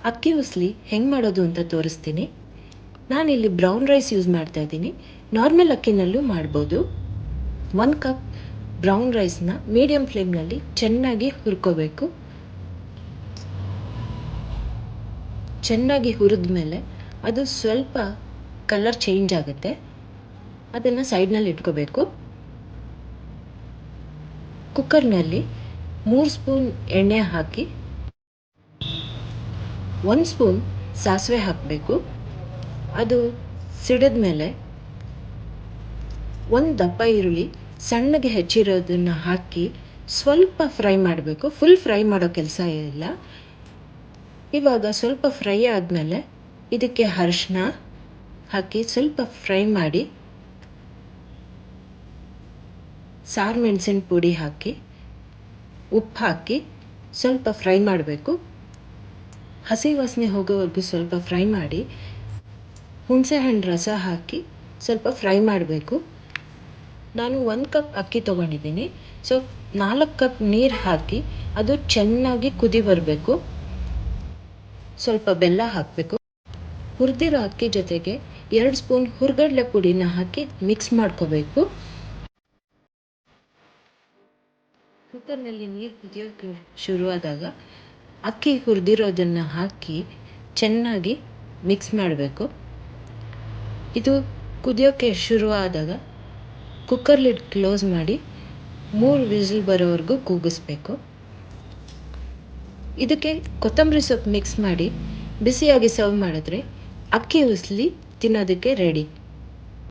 ಅಕ್ಕಿ ಉಸ್ಲಿ ಹೆಂಗೆ ಮಾಡೋದು ಅಂತ ತೋರಿಸ್ತೀನಿ. ನಾನಿಲ್ಲಿ ಬ್ರೌನ್ ರೈಸ್ ಯೂಸ್ ಮಾಡ್ತಾ ಇದ್ದೀನಿ. ನಾರ್ಮಲ್ ಅಕ್ಕಿನಲ್ಲೂ ಮಾಡ್ಬೋದು. 1 ಕಪ್ ಬ್ರೌನ್ ರೈಸ್ನ ಮೀಡಿಯಮ್ ಫ್ಲೇಮ್ನಲ್ಲಿ ಚೆನ್ನಾಗಿ ಹುರ್ಕೋಬೇಕು. ಚೆನ್ನಾಗಿ ಹುರಿದ ಮೇಲೆ ಅದು ಸ್ವಲ್ಪ ಕಲರ್ ಚೇಂಜ್ ಆಗುತ್ತೆ. ಅದನ್ನು ಸೈಡ್ನಲ್ಲಿ ಇಟ್ಕೋಬೇಕು. ಕುಕ್ಕರ್ನಲ್ಲಿ 3 ಸ್ಪೂನ್ ಎಣ್ಣೆ ಹಾಕಿ 1 ಸ್ಪೂನ್ ಸಾಸಿವೆ ಹಾಕಬೇಕು. ಅದು ಸಿಡಿದ ಮೇಲೆ 1 ದಪ್ಪ ಈರುಳ್ಳಿ ಸಣ್ಣಗೆ ಹೆಚ್ಚಿರೋದನ್ನು ಹಾಕಿ ಸ್ವಲ್ಪ ಫ್ರೈ ಮಾಡಬೇಕು. ಫುಲ್ ಫ್ರೈ ಮಾಡೋ ಕೆಲಸ ಇಲ್ಲ. ಇವಾಗ ಸ್ವಲ್ಪ ಫ್ರೈ ಆದಮೇಲೆ ಇದಕ್ಕೆ ಅರಿಶಿನ ಹಾಕಿ ಸ್ವಲ್ಪ ಫ್ರೈ ಮಾಡಿ ಸಾರು ಮೆಣಸಿನ ಪುಡಿ ಹಾಕಿ ಉಪ್ಪು ಹಾಕಿ ಸ್ವಲ್ಪ ಫ್ರೈ ಮಾಡಬೇಕು. ಹಸಿ ವಾಸನೆ ಹೋಗೋವರೆಗೂ ಸ್ವಲ್ಪ ಫ್ರೈ ಮಾಡಿ ಹುಣಸೆಹಣ್ಣು ರಸ ಹಾಕಿ ಸ್ವಲ್ಪ ಫ್ರೈ ಮಾಡಬೇಕು. ನಾನು 1 ಕಪ್ ಅಕ್ಕಿ ತೊಗೊಂಡಿದ್ದೀನಿ. ಸೊ 4 ಕಪ್ ನೀರು ಹಾಕಿ ಅದು ಚೆನ್ನಾಗಿ ಕುದಿ ಬರಬೇಕು. ಸ್ವಲ್ಪ ಬೆಲ್ಲ ಹಾಕಬೇಕು. ಹುರಿದಿರೋ ಅಕ್ಕಿ ಜೊತೆಗೆ 2 ಸ್ಪೂನ್ ಹುರ್ಗಡ್ಲೆ ಪುಡಿನ ಹಾಕಿ ಮಿಕ್ಸ್ ಮಾಡ್ಕೋಬೇಕು. ಕುಕ್ಕರ್ನಲ್ಲಿ ನೀರು ಕುದಿಯೋಕ್ಕೆ ಶುರುವಾದಾಗ ಅಕ್ಕಿ ಹುರಿದಿರೋದನ್ನು ಹಾಕಿ ಚೆನ್ನಾಗಿ ಮಿಕ್ಸ್ ಮಾಡಬೇಕು. ಇದು ಕುದಿಯೋಕ್ಕೆ ಶುರುವಾದಾಗ ಕುಕ್ಕರ್ ಲಿಡ್ ಕ್ಲೋಸ್ ಮಾಡಿ 3 ವಿಸಿಲ್ ಬರೋವರೆಗೂ ಕೂಗಿಸ್ಬೇಕು. ಇದಕ್ಕೆ ಕೊತ್ತಂಬರಿ ಸೊಪ್ಪು ಮಿಕ್ಸ್ ಮಾಡಿ ಬಿಸಿಯಾಗಿ ಸರ್ವ್ ಮಾಡಿದ್ರೆ ಅಕ್ಕಿ ಉಸ್ಲಿ ತಿನ್ನೋದಕ್ಕೆ ರೆಡಿ.